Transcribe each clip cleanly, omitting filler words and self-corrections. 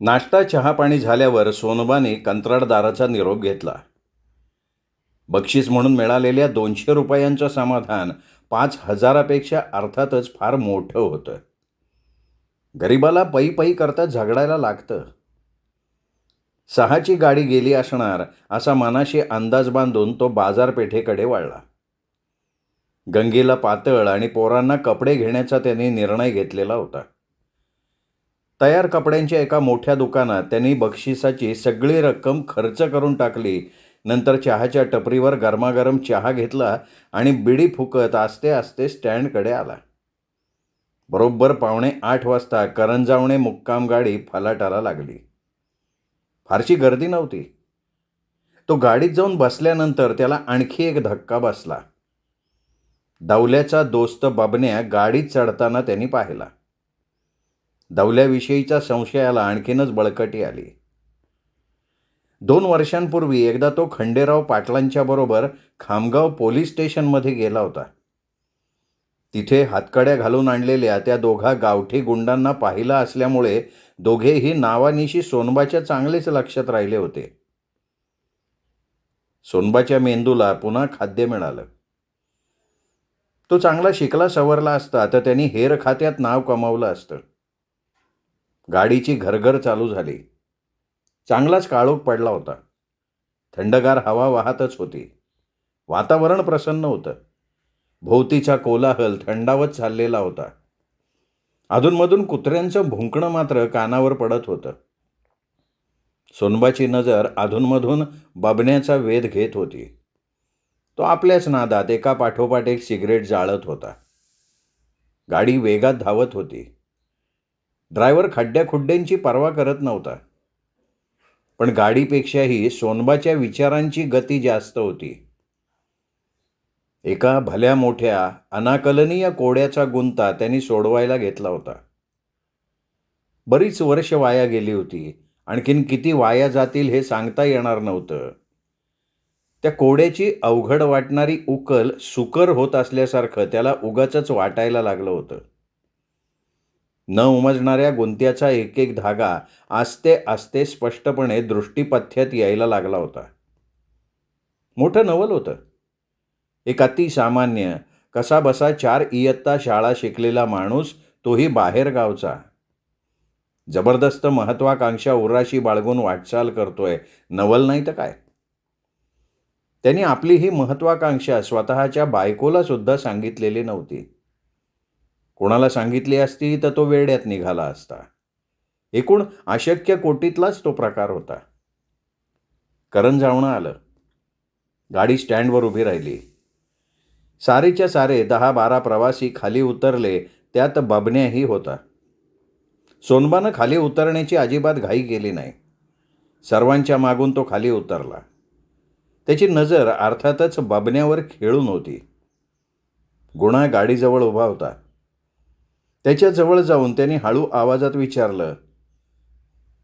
नाश्ता चहापाणी झाल्यावर सोनबाने कंत्राटदाराचा निरोप घेतला. बक्षीस म्हणून मिळालेल्या 200 रुपयांचं समाधान 5,000पेक्षा अर्थातच फार मोठं होतं. गरिबाला पै पै करता झगडायला लागतं. 6ची गाडी गेली असणार असा मनाशी अंदाज बांधून तो बाजारपेठेकडे वळला. गंगेला पातळ आणि पोरांना कपडे घेण्याचा त्याने निर्णय घेतलेला होता. तयार कपड्यांच्या एका मोठ्या दुकानात त्यांनी बक्षिसाची सगळी रक्कम खर्च करून टाकली. नंतर चहाच्या टपरीवर गरमागरम चहा घेतला आणि बिडी फुकत आस्ते आस्ते स्टँडकडे आला. बरोबर 7:45 वाजता करंजावणे मुक्काम गाडी फलाटाला लागली. फारशी गर्दी नव्हती. तो गाडीत जाऊन बसल्यानंतर त्याला आणखी एक धक्का बसला. दौल्याचा दोस्त बबन्या गाडीत चढताना त्यांनी पाहिला. दौल्याविषयीच्या संशयाला आणखीनच बळकटी आली. 2 वर्षांपूर्वी एकदा तो खंडेराव पाटलांच्या बरोबर खामगाव पोलीस स्टेशनमध्ये गेला होता. तिथे हातकड्या घालून आणलेल्या त्या दोघा गावठी गुंडांना पाहिलं असल्यामुळे दोघेही नावानिशी सोनबाच्या चांगलेच लक्षात राहिले होते. सोनबाच्या मेंदूला पुन्हा खाद्य मिळालं. तो चांगला शिकला सवरला असता तर त्यांनी हेर खात्यात नाव कमावलं असतं. गाडीची घरघर चालू झाली. चांगलाच काळोख पडला होता. थंडगार हवा वाहतच होती. वातावरण प्रसन्न होतं. भोवतीचा कोलाहल थंडावत चाललेला होता. अधूनमधून कुत्र्यांचं भुंकणं मात्र कानावर पडत होतं. सोनबाची नजर अधूनमधून बबण्याचा वेध घेत होती. तो आपल्याच नादात एका पाठोपाठ एक सिगरेट जाळत होता. गाडी वेगात धावत होती. ड्रायव्हर खड्ड्याखुड्ड्यांची पर्वा करत नव्हता. पण गाडीपेक्षाही सोनबाच्या विचारांची गती जास्त होती. एका भल्या मोठ्या अनाकलनीय कोड्याचा गुंता त्यांनी सोडवायला घेतला होता. बरीच वर्ष वाया गेली होती. आणखीन किती वाया जातील हे सांगता येणार नव्हतं. त्या कोड्याची अवघड वाटणारी उकल सुकर होत असल्यासारखं त्याला उगाचच वाटायला लागलं होतं. न उमजणाऱ्या गुंत्याचा एक एक धागा आस्ते आस्ते स्पष्टपणे दृष्टीपथ्यात यायला लागला होता. मोठं नवल होतं. एक अतिसामान्य कसाबसा 4 इयत्ता शाळा शिकलेला माणूस, तोही बाहेरगावचा. जबरदस्त महत्वाकांक्षा उराशी बाळगून वाटचाल करतोय. नवल नाही तर काय. त्यांनी आपली ही महत्वाकांक्षा स्वतःच्या बायकोला सुद्धा सांगितलेली नव्हती. कोणाला सांगितली असती तर तो वेड्यात निघाला असता. एकूण अशक्य कोटीतलाच तो प्रकार होता. करंजावणं आलं. गाडी स्टँडवर उभी राहिली. सारेच्या सारे 10-12 प्रवासी खाली उतरले. त्यात बबण्याही होता. सोनबानं खाली उतरण्याची अजिबात घाई केली नाही. सर्वांच्या मागून तो खाली उतरला. त्याची नजर अर्थातच बबण्यावर खेळून होती. गुणा गाडीजवळ उभा होता. त्याच्याजवळ जाऊन त्याने हळू आवाजात विचारलं,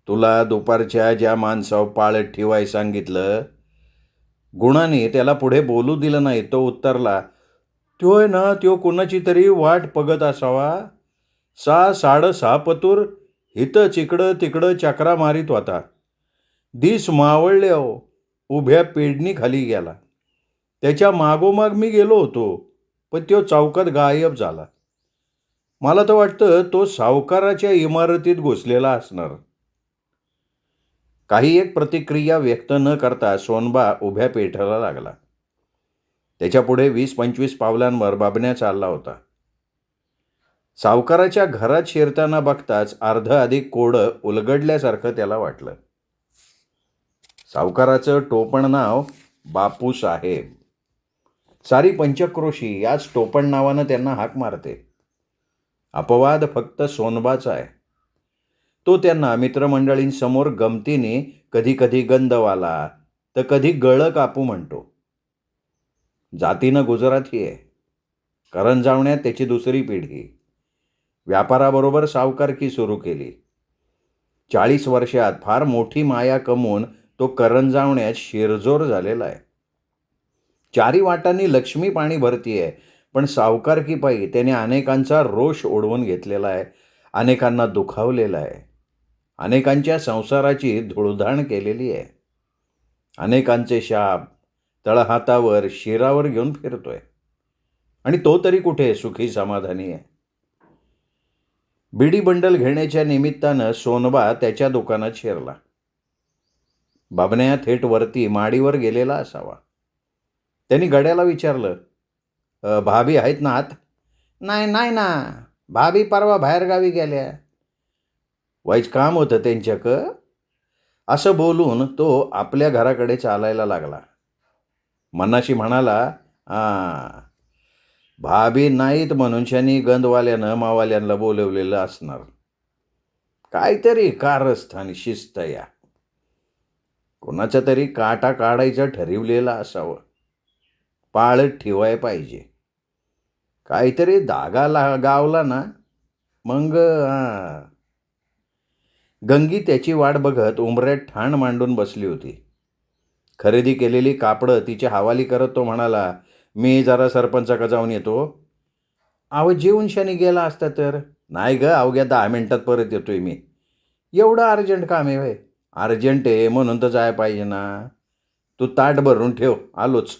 तुला दुपारच्या ज्या माणसावर पाळत ठेवाय सांगितलं? गुणाने त्याला पुढे बोलू दिलं नाही. तो उत्तरला, त्योय ना, त्यो कुणाची तरी वाट बघत असावा. 6-6.5 पतूर इथं चिकडं तिकडं चक्रा मारित होता. दिस मावळले हो, उभ्या पेडणी खाली गेला. त्याच्या मागोमाग मी गेलो होतो, पण तो चौकात गायब झाला. मला तर वाटतं तो सावकाराच्या इमारतीत घुसलेला असणार. काही एक प्रतिक्रिया व्यक्त न करता सोनबा उभ्या पेठाला लागला. त्याच्यापुढे 20-25 पावलांवर बबण्या चालला होता. सावकाराच्या घरात शिरताना बघताच अर्ध अधिक कोडं उलगडल्यासारखं त्याला वाटलं. सावकाराचं टोपण नाव बापूसाहेब. सारी पंचक्रोशी याच टोपण नावानं त्यांना हाक मारते. अपवाद फक्त सोनबाचा आहे. तो त्यांना मित्रमंडळींसमोर गमतीने कधी कधी गंधवाला तर कधी गळं कापू म्हणतो. जातीनं गुजराती आहे. करंजावण्यात त्याची दुसरी पिढी. व्यापाराबरोबर सावकारकी सुरू केली. 40 वर्षात फार मोठी माया कमवून तो करंजावण्यात शिरजोर झालेला आहे. 4 वाटांनी लक्ष्मी पाणी भरतीये. पण सावकारकीपायी त्याने अनेकांचा रोष ओढवून घेतलेला आहे. अनेकांना दुखावलेला आहे. अनेकांच्या संसाराची धुळधाण केलेली आहे. अनेकांचे शाप तळहातावर शिरावर घेऊन फिरतोय. आणि तो तरी कुठे सुखी समाधानी आहे. बिडी बंडल घेण्याच्या निमित्तानं सोनबा त्याच्या दुकानात शिरला. बाबण्या थेट वरती माडीवर गेलेला असावा. त्यांनी गड्याला विचारलं, भाभी आहेत ना आत?" "नाही नाही ना, भाभी परवा बाहेरगावी गेल्या. वाईच काम होतं त्यांच्याक." असं बोलून तो आपल्या घराकडे चालायला लागला. मनाशी म्हणाला, भाभी नाहीत म्हणून शनी गंधवाल्यानं मावाल्यांना बोलवलेलं असणार. काहीतरी कारस्थान शिस्त या. कोणाचा तरी काटा काढायचं ठरवलेलं असावं. पाळत ठेवाय पाहिजे. काहीतरी धागा गावला ना मग गंगी त्याची वाट बघत उंबऱ्यात ठाण मांडून बसली होती. खरेदी केलेली कापडं तिच्या हवाली करत तो म्हणाला, "मी जरा सरपंचाकडे जाऊन येतो." "अहो जेवून शनी गेला असता तर." "नाही ग, अवघ्या 10 मिनिटात परत येतोय मी." "एवढं अर्जंट काम आहे होय?" "अर्जंट आहे म्हणून तर जाय पाहिजे ना. तू ताट भरून ठेव, आलोच."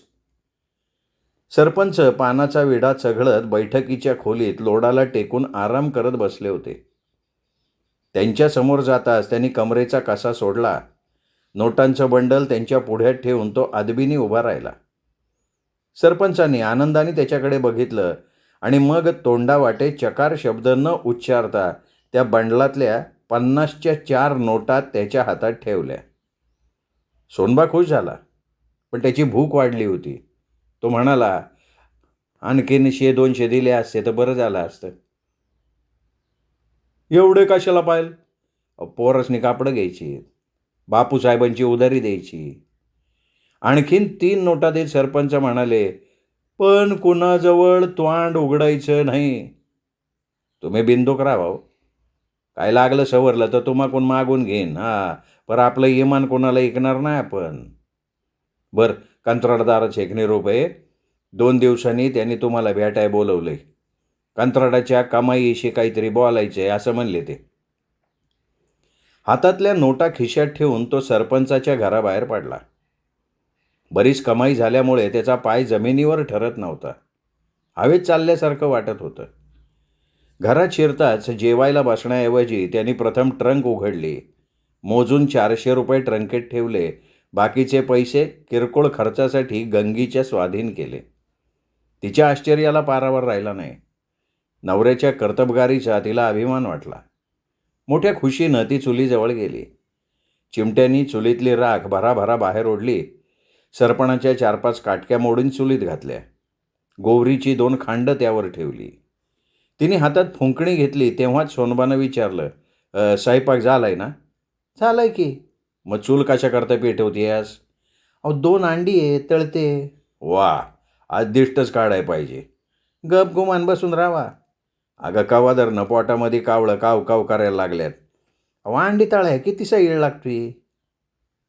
सरपंच पानाचा विडा चघळत बैठकीच्या खोलीत लोडाला टेकून आराम करत बसले होते. त्यांच्या समोर जाताच त्यांनी कमरेचा कसा सोडला. नोटांचं बंडल त्यांच्या पुढ्यात ठेवून तो अदबीने उभा राहिला. सरपंचांनी आनंदाने त्याच्याकडे बघितलं आणि मग तोंडावाटे चकार शब्द न उच्चारता त्या बंडलातल्या 50च्या 4 नोटा त्याच्या हातात ठेवल्या. सोनबा खुश झाला, पण त्याची भूक वाढली होती. तो म्हणाला, "आणखीन 100-200 दिले असते तर बरं झालं असतं." "एवढे कशाला पाहिजे?" "पोरसनी कापडं घ्यायची, बापूसाहेबांची उधारी द्यायची." आणखीन 3 नोटा देत सरपंच म्हणाले, "पण कुणाजवळ तोंड उघडायचं नाही. तुम्ही बिनधोक राहा. काय लागलं सवरलं तर तुम्हाकून मागून घेईन. पर आपलं इमान कोणाला ऐकणार नाही आपण." "बरं, कंत्राटदाराचे 1 रुपये. 2 दिवसांनी त्यांनी तुम्हाला भेटाय बोलवलंय. कंत्राटाच्या कमाईशी काहीतरी बोलायचंय असं म्हणले ते." हातातल्या नोटा खिशात ठेवून तो सरपंचाच्या घराबाहेर पडला. बरीच कमाई झाल्यामुळे त्याचा पाय जमिनीवर ठरत नव्हता. हवेत चालल्यासारखं वाटत होतं. घरात शिरताच जेवायला बसण्याऐवजी त्यांनी प्रथम ट्रंक उघडली. मोजून 400 रुपये ट्रंकेत ठेवले. बाकीचे पैसे किरकोळ खर्चासाठी गंगीच्या स्वाधीन केले. तिच्या आश्चर्याला पारावर राहिला नाही. नवऱ्याच्या कर्तबगारीचा तिला अभिमान वाटला. मोठ्या खुशीनं ती चुलीजवळ गेली. चिमट्यांनी चुलीतली राख भराभरा बाहेर ओढली. सरपणाच्या 4-5 काटक्या मोडून चुलीत घातल्या. गोवरीची 2 खांड त्यावर ठेवली. तिने हातात फुंकणी घेतली तेव्हाच सोनबानं विचारलं, "स्वयंपाक झालाय ना?" "झालाय की." "मग चूल कशा करता पेटवतेस?" "अहो 2 अंडी आहे, तळते." "वा, आज दिष्टच काढाय पाहिजे." "गप गुमान बसून राहा." "अगं कवादरनं पोटामध्ये कावळं काव काव करायला लागल्यात." "अहो अंडी तळाय किती सैळ लागतोय."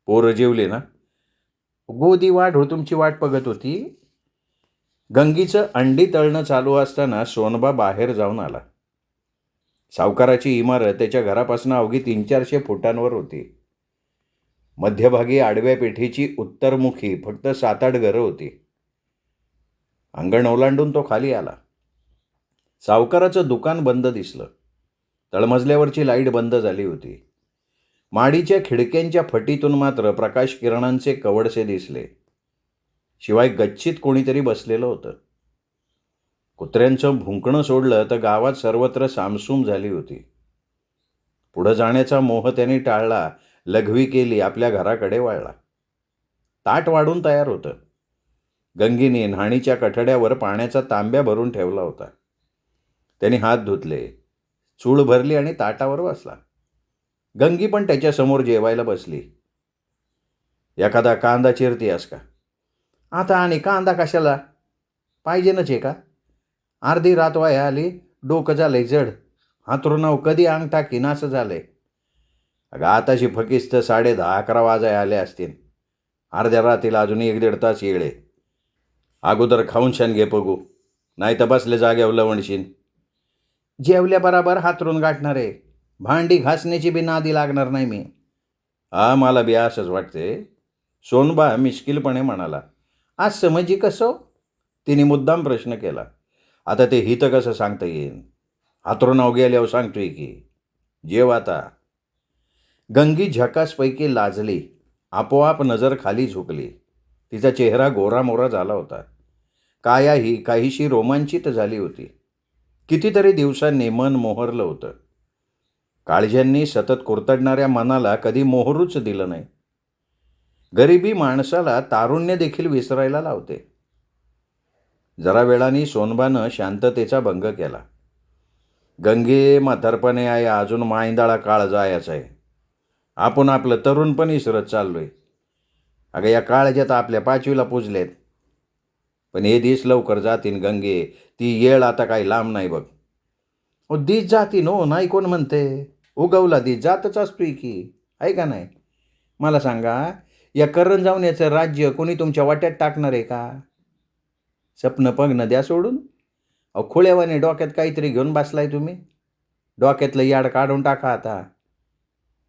"पोरं जेवली ना?" "गोदी वाढूळ तुमची वाट बघत होती." गंगीचं अंडी तळणं चालू असताना सोनबा बाहेर जाऊन आला. सावकाराची इमारत त्याच्या घरापासून अवघी 300-400 फुटांवर होती. मध्यभागी आडव्या पेठीची उत्तरमुखी फक्त 7-8 घरं होती. अंगण ओलांडून तो खाली आला. सावकाराचं दुकान बंद दिसलं. तळमजल्यावरची लाईट बंद झाली होती. माडीच्या खिडक्यांच्या फटीतून मात्र प्रकाश किरणांचे कवडसे दिसले. शिवाय गच्चीत कोणीतरी बसलेलं होतं. कुत्र्यांचं भुंकणं सोडलं तर गावात सर्वत्र सामसूम झाली होती. पुढं जाण्याचा मोह त्याने टाळला. लघवी केली, आपल्या घराकडे वळला. ताट वाढून तयार होतं. गंगीने न्हाणीच्या कठड्यावर पाण्याचा तांब्या भरून ठेवला होता. त्याने हात धुतले, चूळ भरली आणि ताटावर बसला. गंगी पण त्याच्यासमोर जेवायला बसली. "एखादा कांदा चिरतीयास का?" "आता आणि कांदा कशाला? पाहिजेनच आहे का? अर्धी रात वाया आली, डोकं झालंय जड. हातरुणाव कधी अंग टाकीन असं झालंय." "अगं आताशी फकीस्त 10:30-11 वाजाय आले असतील. अर्ध्या रात्रीला अजून 1-1.5 तास येळे. अगोदर खाऊन शान घे बघू, नाही तर बसल्या जाग्यावर लवणशीन." "जेवल्या बराबर हातरून गाठणार आहे." भांडी घासण्याची बी नादी लागणार नाही मी. हा, मला बी असंच वाटते. सोनबा मिश्किलपणे म्हणाला. आज समजी कसं? तिने मुद्दाम प्रश्न केला. आता ते हित कसं सांगता येईल? हातरुणाव गेल्यावर सांगतोय की. जेव आता. गंगी झकासपैकी लाजली. आपोआप नजर खाली झुकली. तिचा चेहरा गोरामोरा झाला होता. कायाही काहीशी रोमांचित झाली होती. कितीतरी दिवसांनी मन मोहरलं होतं. काळज्यांनी सतत कुरतडणाऱ्या मनाला कधी मोहरूच दिलं नाही. गरिबी माणसाला तारुण्य देखील विसरायला लावते. जरा वेळाने सोनबानं शांततेचा भंग केला. गंगे, म्हातारपणे आहे, अजून मायंदाळा काळ जायचा आहे. आपण आपलं तरुणपण इसरत चाललोय. अगं, या काळजात आपल्या 5वीला पुजलेत. पण हे दिस लवकर जातीन गंगे. ती येळ आता काही लांब नाही बघ. दिस जातीन हो, नाही कोण म्हणते. उगवला दिस जातच असतोय की, आहे का नाही? मला सांगा, या करंजावण्याचं राज्य कोणी तुमच्या वाट्यात टाकणार आहे का? स्वप्न पग्न द्या सोडून. खुळ्यावाने डोक्यात काहीतरी घेऊन बसलाय तुम्ही. डोक्यातलं याड काढून टाका आता.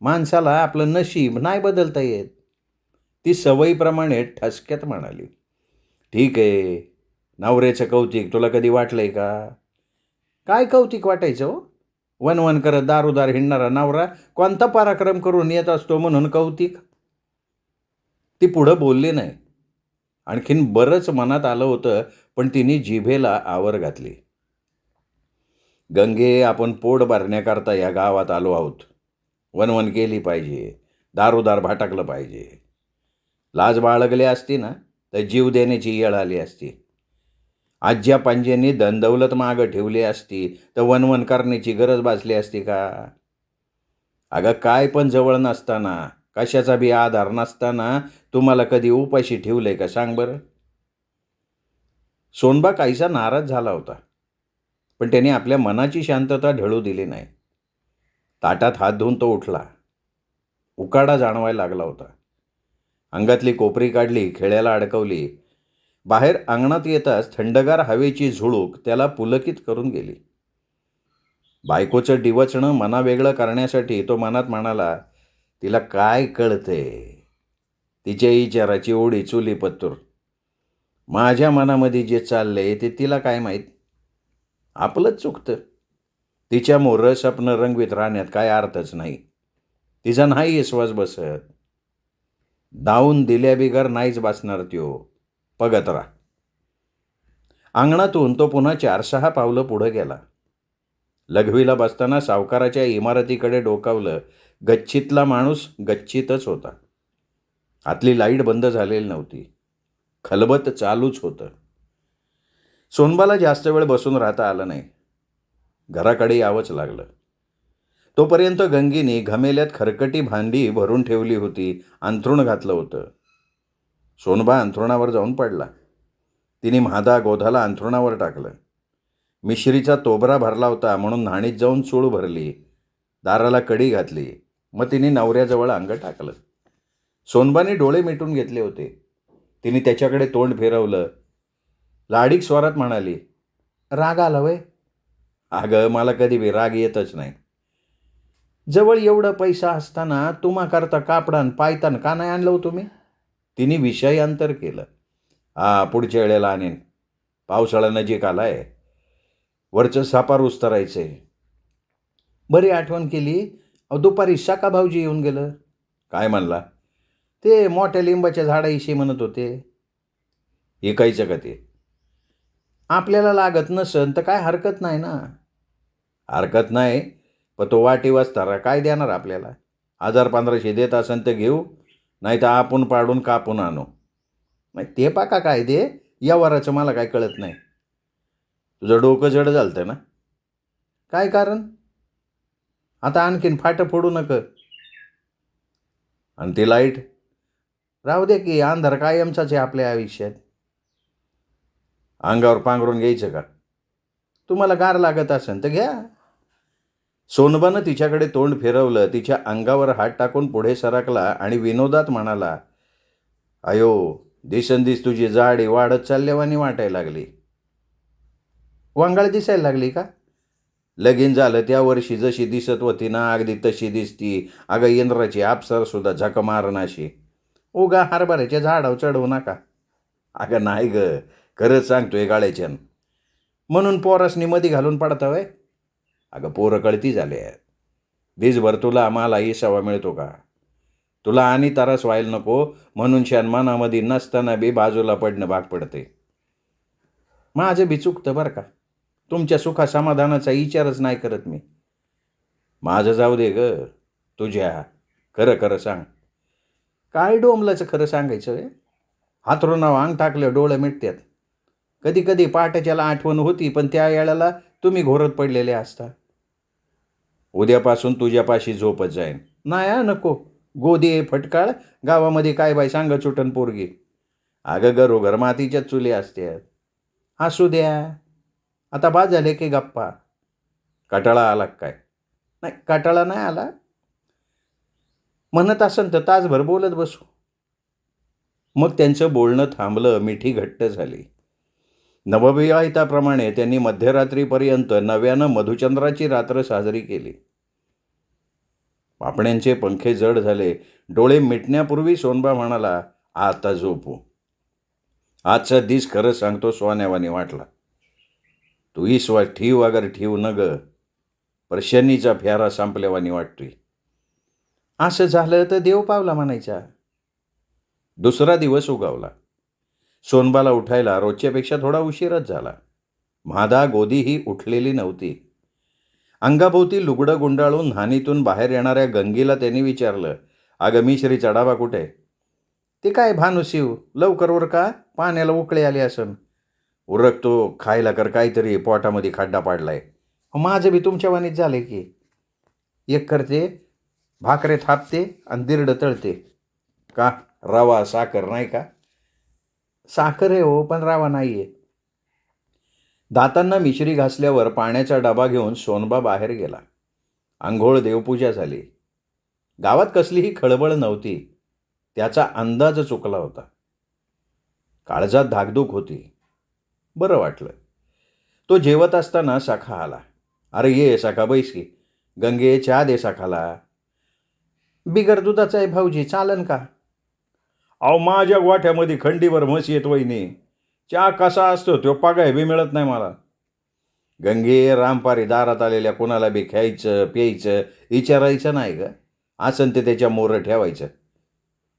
माणसाला आपलं नशीब नाही बदलता येत. ती सवयीप्रमाणे ठसक्यात म्हणाली. ठीक आहे, नवऱ्याचं कौतिक तुला कधी वाटलंय का? काय कौतिक वाटायचं हो? वनवन करत दारोदार हिंडणारा नवरा कोणता पराक्रम करून येत असतो म्हणून कौतिक? ती पुढं बोलली नाही. आणखीन बरंच मनात आलं होतं, पण तिने जिभेला आवर घातली. गंगे, आपण पोट भरण्याकरता या गावात आलो आहोत. वनवन केली पाहिजे, दारोदार भाटकलं पाहिजे. लाज बाळगली असती ना तर जीव देण्याची येळ आली असती. आज्या पंज्यांनी दंदौलत मागं ठेवली असती तर वनवन करण्याची गरज भासली असती का? अगं, काय पण जवळ नसताना, कशाचा बी आधार नसताना तुम्हाला कधी उपाशी ठेवलंय का सांग बरं? सोनबा काहीसा नाराज झाला होता, पण त्याने आपल्या मनाची शांतता ढळू दिली नाही. ताटात हात धुवून तो उठला. उकाडा जाणवायला लागला होता. अंगातली कोपरी काढली, खेळ्याला अडकवली. बाहेर अंगणात येताच थंडगार हवेची झुळूक त्याला पुलकित करून गेली. बायकोचं डिवचणं मनावेगळं करण्यासाठी तो मनात म्हणाला, तिला काय कळते? तिच्या विचाराची ओढी चुलीपत्तूर. माझ्या मनामध्ये जे चाललंय ते तिला काय माहीत? आपलंच चुकतं. तिच्या मोर स्वप्न रंगवीत राहण्यात काय अर्थच नाही. तिचा नाही विश्वास बसत. दावून दिल्याबिगर नाहीच बसणार त्यो. बघत राहा. अंगणातून तो पुन्हा 4-6 पावलं पुढं गेला. लघवीला बसताना सावकाराच्या इमारतीकडे डोकावलं. गच्चीतला माणूस गच्चीतच होता. आतली लाईट बंद झालेली नव्हती. खलबत चालूच होतं. सोनबाला जास्त वेळ बसून राहता आलं नाही. घराकडे यावंच लागलं. तोपर्यंत गंगीने घमेल्यात खरकटी भांडी भरून ठेवली होती. अंथरूण घातलं होतं. सोनबा अंथरुणावर जाऊन पडला. तिने म्हादा गोधाला अंथरुणावर टाकलं. मिश्रीचा तोबरा भरला होता म्हणून न्हाणीत जाऊन चूळ भरली. दाराला कडी घातली. मग तिने नवऱ्याजवळ अंग टाकलं. सोनबाने डोळे मिटून घेतले होते. तिने त्याच्याकडे तोंड फिरवलं. लाडीक स्वरात म्हणाली, राग आला वय? अगं, मला कधी बी राग येतच नाही. जवळ एवढं पैसा असताना तुम्हाकरता कापडान पायतान का नाही आणलं हो तुम्ही? तिने विषयांतर केलं. पुढच्या वेळेला आणेन. पावसाळा नजीक आलाय. वरचं सापार उस्तरायचंय. बरी आठवण केली. दुपारी शाका भाऊजी येऊन गेलं. काय म्हणला? ते मोठ्या लिंबाच्या झाडाविषयी म्हणत होते. ऐकायचं का ते? आपल्याला लागत नसन तर काय हरकत नाही ना. हरकत नाही, पण तो वाटी वाजतारा काय देणार आपल्याला? 1000-1500 देत असन तर घेऊ, नाही तर आपण पाडून कापून आणू. नाही ते पाका काय दे, या वराचं मला काय कळत नाही. तुझं डोकं जड झालतं ना? काय कारण? आता आणखीन फाटं फोडू नका. आणि ती लाईट राहू दे की, अंधार कायमचाच आहे आपल्या आयुष्यात. अंगावर पांघरून घ्यायचं का? तुम्हाला गार लागत असेल तर घ्या. सोनबानं तिच्याकडे तोंड फिरवलं. तिच्या अंगावर हात टाकून पुढे सरकला आणि विनोदात म्हणाला, अयो, दिवसेंदिवस तुझी जाडी वाढत चालल्यावानी वाटायला लागली. वांगाळ दिसायला लागली का? लगीन झालं त्या वर्षी जशी दिसत होती ना अगदी तशी दिसती. अगं इंद्राची अप्सरसुद्धा झक मारनाशी. उगा हरभऱ्याच्या झाडावर चढवू नका. अगं नाही ग, खरंच सांगतोय गाळ्याच्यान. म्हणून पोरासनी मध्ये घालून पडता वय. अगं पोरं कळती झाले आहेत. दिसभर तुला मलाही सवा मिळतो का? तुला आणि तरस व्हायला नको म्हणून शन्मानामध्ये नसताना बी बाजूला पडणं भाग पडते. माझं बी चुकतं बरं का. तुमच्या सुखा समाधानाचा विचारच नाही करत मी. माझं जाऊ दे ग. तुझ्या खरं खरं सांग. काय डोंबलाचं खरं सांगायचं वे? हातरुणावर अंग टाकलं डोळं मिटतात. कधी कधी पहाटेच्याला आठवण होती, पण त्या वेळेला तुम्ही घोरत पडलेले असता. उद्यापासून तुझ्यापाशी झोपत जाईन. नाही नको. गोदी फटकाळ गावामध्ये काय बाई सांग चुटन पोरगी. अगं घरोघर मातीच्या चुली असतात. असू द्या. आता बाद झाले की गप्पा. कटाळा आला काय? नाही कटाळा नाही आला. म्हणत असन तर तासभर बोलत बसू. मग त्यांचं बोलणं थांबलं. मिठी घट्ट झाली. नवविवाहिताप्रमाणे त्यांनी मध्यरात्रीपर्यंत नव्यानं मधुचंद्राची रात्र साजरी केली. पापण्यांचे पंखे जड झाले. डोळे मिटण्यापूर्वी सोनबा म्हणाला, आता झोपू. आजचा दिस खरं सांगतो सोन्यावानी वाटला. तू ईश्वर ठीव अगर ठीव न ग, पर शनीचा फ्यारा संपल्यावानी वाटतोय. असं झालं तर देव पावला म्हणायचा. दुसरा दिवस उगावला. सोनबाला उठायला रोजच्यापेक्षा थोडा उशीरच झाला. म्हादा गोदीही उठलेली नव्हती. अंगाभोवती लुगडं गुंडाळून न्हाणीतून बाहेर येणाऱ्या गंगीला त्यांनी विचारलं, अगं मिश्री चढावा कुठे? ते काय भानुशिव, लवकर उरका, पाण्याला उकळे आले असन. उरकतो, खायला कर काहीतरी, पोटामध्ये खड्डा पाडलाय. माझं बी तुमच्या वाणीत झाले की. एक करते, भाकरे थापते आणि दिरडं तळते. का रवा साखर नाही का? साखर आहे हो, पण रवा नाही आहे. दातांना मिश्री घासल्यावर पाण्याचा डबा घेऊन सोनबा बाहेर गेला. आंघोळ देवपूजा झाली. गावात कसलीही खळबळ नव्हती. त्याचा अंदाज चुकला होता. काळजात धाकधूक होती. बरं वाटलं. तो जेवत असताना सखा आला. अरे ये सखा, बैस की. गंगे चहा दे सखाला. बिगर दुधाचा आहे भाऊजी, चालन का? अहो माझ्या गोठ्यामध्ये खंडीवर म्हशी येत वहिनी. चहा कसा असतो तो पागाय बी मिळत नाही मला. गंगे रामपारी दारात आलेल्या कोणाला बी खायचं प्यायचं विचारायचं नाही ग. आसन ते त्याच्या मोरं ठेवायचं.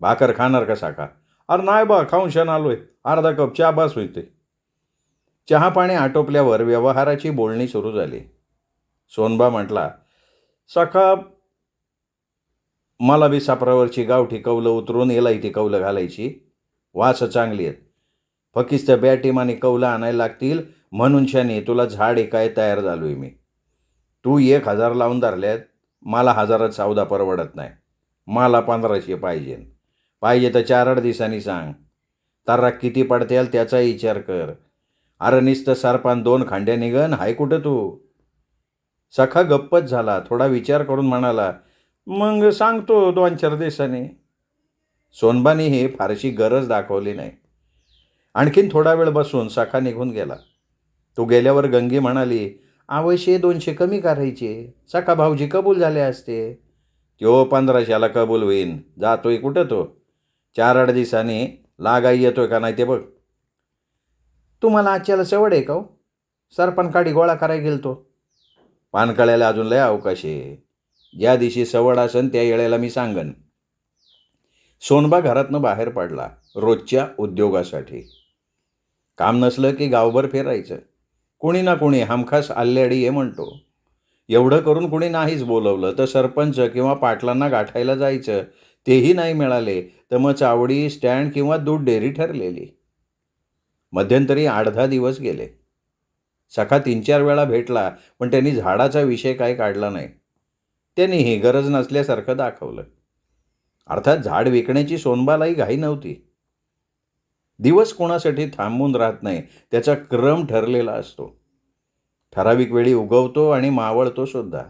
भाकर खाणार कसा का? अरे नाही बा, खाऊन शान आलोय. अर्धा कप चहा बास होते. चहा पाणी आटोपल्यावर व्यवहाराची बोलणी सुरू झाली. सोनबा म्हटला, सखा मला बी सापरावरची गावठी कौलं उतरून येलाई ती कौलं घालायची. वास चांगली आहेत. फकीस्त बॅटीमाने कौलं आणायला लागतील म्हणून शाने तुला झाड एकाय तयार झालोय मी. तू 1,000 लावून धरल्यात. मला 1,000 सौदा परवडत नाही. मला 1,500 पाहिजे. पाहिजे तर 4-8 दिवसांनी सांग. तारा किती पडतील त्याचा विचार कर. अरे नुसतं सरपान 2 खांड्या निघन हाय कुठं तू? सखा गप्पच झाला. थोडा विचार करून म्हणाला, मग सांगतो 2-4 दिवसांनी. सोनबानीही फारशी गरज दाखवली नाही. आणखीन थोडा वेळ बसून सखा निघून गेला. तो गेल्यावर गंगी म्हणाली, आवश्य 200 कमी करायचे. सखा भाऊजी कबूल झाले असते. त्यो 1500ला कबूल होईन. जातोय कुठं तो? 4-8 दिवसांनी लागाई येतोय का नाही ते बघ. तुम्हाला आजच्याला सवड आहे का हो? सरपण काडी गोळा करायला गेलतो. पानकळ्याला अजून लय अवकाश आहे. ज्या दिवशी सवड असन त्या वेळेला मी सांगन. सोनबा घरातनं बाहेर पडला. रोजच्या उद्योगासाठी. काम नसलं की गावभर फिरायचं. कोणी ना कोणी हमखास आल्ल्याडी ये म्हणतो. एवढं करून कोणी नाहीच बोलवलं तर सरपंच किंवा पाटलांना गाठायला जायचं. तेही नाही मिळाले तर मग चावडी, स्टँड किंवा दूध डेअरी ठरलेली. मध्यंतरी 8-10 दिवस गेले. सखा 3-4 वेळा भेटला, पण त्यांनी झाडाचा विषय काय काढला नाही. त्यांनीही गरज नसल्यासारखं दाखवलं. अर्थात झाड विकण्याची सोनबालाही घाई नव्हती. दिवस कोणासाठी थांबून राहत नाही. त्याचा क्रम ठरलेला असतो. ठराविक वेळी उगवतो आणि मावळतो सुद्धा.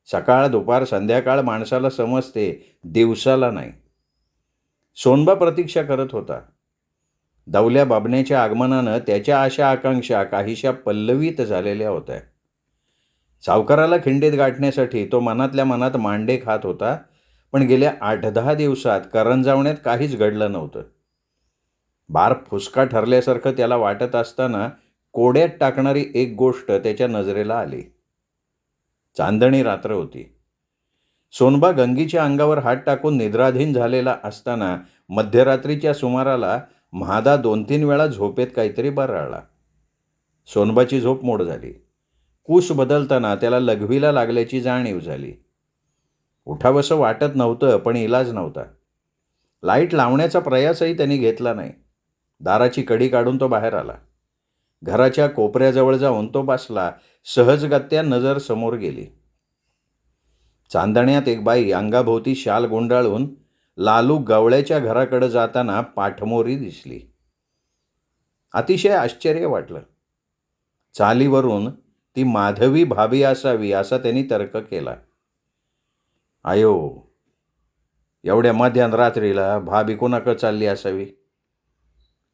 सकाळ, दुपार, संध्याकाळ माणसाला समजते, दिवसाला नाही. सोनबा प्रतीक्षा करत होता. दवल्या बाबण्याच्या आगमनानं त्याच्या आशा आकांक्षा काहीशा पल्लवित झालेल्या होत्या. सावकाराला खिंडीत गाठण्यासाठी तो मनातल्या मनात मांडे खात होता, पण गेल्या 8-10 दिवसात करंजावण्यात काहीच घडलं नव्हतं. बार फुसका ठरल्यासारखं त्याला वाटत असताना कोड्यात टाकणारी एक गोष्ट त्याच्या नजरेला आली. चांदणी रात्र होती. सोनबा गंगीच्या अंगावर हात टाकून निद्राधीन झालेला असताना मध्यरात्रीच्या सुमाराला म्हादा 2-3 वेळा झोपेत काहीतरी बरळला. सोनबाची झोप मोड झाली. कूस बदलताना त्याला लघवीला लागल्याची जाणीव झाली. उठावंसं वाटत नव्हतं, पण इलाज नव्हता. लाईट लावण्याचा प्रयासही त्यांनी घेतला नाही. दाराची कडी काढून तो बाहेर आला. घराच्या कोपऱ्याजवळ जाऊन तो बसला. सहजगत्या नजर समोर गेली. चांदण्यात एक बाई अंगाभोवती शाल गुंडाळून लालू गवळ्याच्या घराकडे जाताना पाठमोरी दिसली. अतिशय आश्चर्य वाटलं. चालीवरून ती माधवी भाभी असावी असा त्यांनी तर्क केला. आयो, एवढ्या मध्यान रात्रीला भाभी कोणाकडे चालली असावी?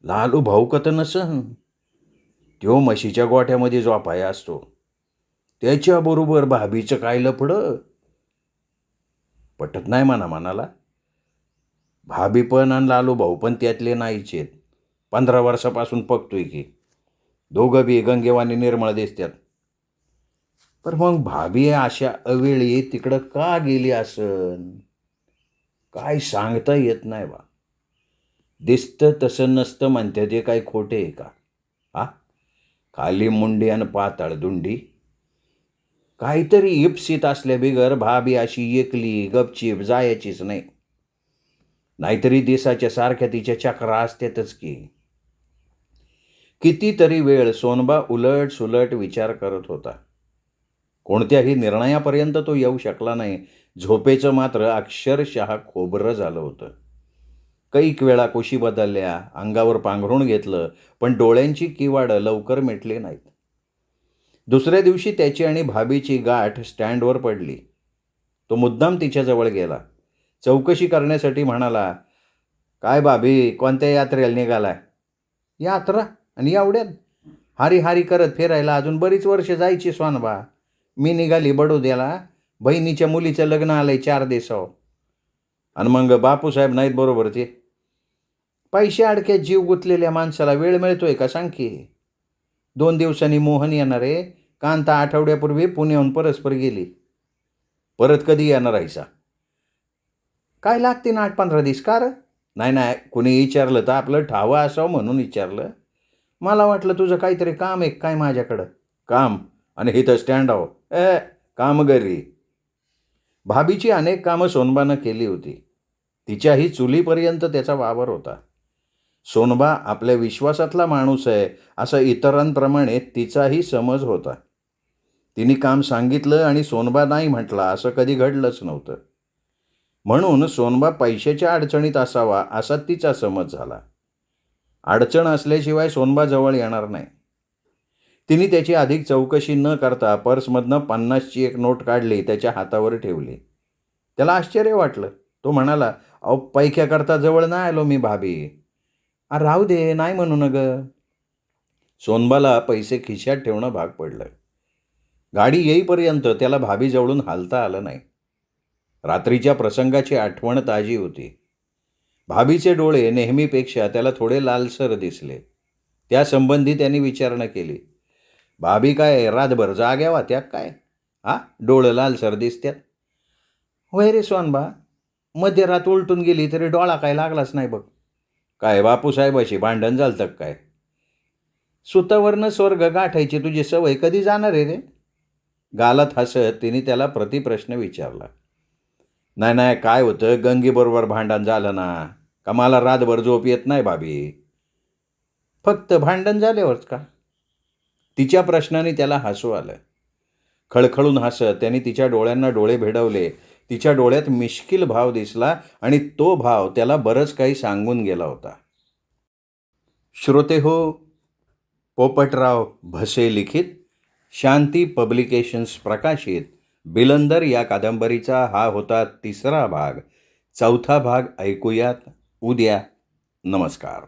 लालू भाऊ कत नसन, त्यो म्हशीच्या गोठ्यामध्ये झोपाय असतो. त्याच्याबरोबर भाभीचं काय लफडं? पटत नाही मनाला. भाभी पण आणि लालू भाऊ पण त्यातले नाहीच आहेत. 15 वर्षापासून बघतोय की. दोघं बी गंगेवानी निर्मळ दिसतात. पण मग भाभी अशा अवेळी तिकडं का गेली असन? काय सांगता येत नाही बा. दिसतं तसं नसतं म्हणते ते काय खोटे आहे का? खाली मुंडी आणि पाताळ दुंडी. काहीतरी इप्सित असल्या बिगर भाभी अशी एकली गपचीप जायचीच नाही. नाहीतरी दिसाच्या सारख्या तिच्या चक्रा असतातच की. कितीतरी वेळ सोनबा उलट सुलट विचार करत होता. कोणत्याही निर्णयापर्यंत तो येऊ शकला नाही. झोपेचं मात्र अक्षरशः खोबरं झालं होतं. कैक वेळा कुशी बदलल्या, अंगावर पांघरूण घेतलं, पण डोळ्यांची किवाडं लवकर मिटली नाहीत. दुसऱ्या दिवशी त्याची आणि भाभीची गाठ स्टँडवर पडली. तो मुद्दाम तिच्याजवळ गेला. चौकशी करण्यासाठी म्हणाला, काय भाभी, कोणत्या यात्रेला निघालाय? यात्रा? आणि एवढ्यात? हारी हारी करत फिरायला अजून बरीच वर्ष जायची सोनबा. मी निघाली बडोद्याला. बहिणीच्या मुलीचं लग्न आलंय 4 दिवसावर. आणि मग बापूसाहेब नाहीत बरोबर ते? पैसे अडक्यात जीव गुंतलेल्या माणसाला वेळ मिळतोय का सांग की. 2 दिवसांनी मोहन येणार आहे. कांता आठवड्यापूर्वी पुण्याहून परस्पर गेली. परत कधी येणार आहेसा? काय लागते ना 8-15 दिवस. का रे? नाही, कुणी विचारलं तर आपलं ठावं असावं म्हणून विचारलं. मला वाटलं तुझं काहीतरी काम आहे काय माझ्याकडं. काम? आणि इथं स्टँड आहो? कामगारी. भाभीची अनेक कामं सोनबानं केली होती. तिच्याही चुलीपर्यंत त्याचा वावर होता. सोनबा आपल्या विश्वासातला माणूस आहे असं इतरांप्रमाणे तिचाही समज होता. तिने काम सांगितलं आणि सोनबा नाही म्हटला असं कधी घडलंच नव्हतं. म्हणून सोनबा पैशाच्या अडचणीत असावा असा तिचा समज झाला. अडचण असल्याशिवाय सोनबा जवळ येणार नाही. तिने त्याची अधिक चौकशी न करता पर्समधनं 50ची एक नोट काढली, त्याच्या हातावर ठेवली. त्याला आश्चर्य वाटलं. तो म्हणाला, अहो पैक्याकरता जवळ नाही आलो मी भाभी. राहू दे, नाही म्हणू न ग. सोनबाला पैसे खिशात ठेवणं भाग पडलं. गाडी येईपर्यंत त्याला भाभीजवळून हालता आलं नाही. रात्रीच्या प्रसंगाची आठवण ताजी होती. भाभीचे डोळे नेहमीपेक्षा त्याला थोडे लालसर दिसले. त्यासंबंधी त्यांनी विचारणा केली. भाभी काय रातभर जाग्या वात्या काय? डोळं लालसर दिसत्यात? होय रे सोनबा, मध्यरात उलटून गेली तरी डोळा काय लागलाच नाही बघ. काय बापूसाहेबाशी भांडण झालतं काय? सुतावरनं स्वर्ग गाठायची तुझी सवय कधी जाणार आहे रे? गालात हसत तिने त्याला प्रतिप्रश्न विचारला. नाही, काय होतं, गंगेबरोबर भांडण झालं ना. का मला रातभर झोप येत नाही भाभी? फक्त भांडण झाल्यावरच का? तिच्या प्रश्नाने त्याला हसू आलं. खळखळून हसत त्याने तिच्या डोळ्यांना डोळे भिडवले. तिच्या डोळ्यात मिश्किल भाव दिसला आणि तो भाव त्याला बरंच काही सांगून गेला होता. श्रोते हो, पोपटराव भसे लिखित, शांती पब्लिकेशन्स प्रकाशित बिलंदर या कादंबरीचा हा होता 3रा भाग. 4था भाग ऐकूयात उद्या. नमस्कार.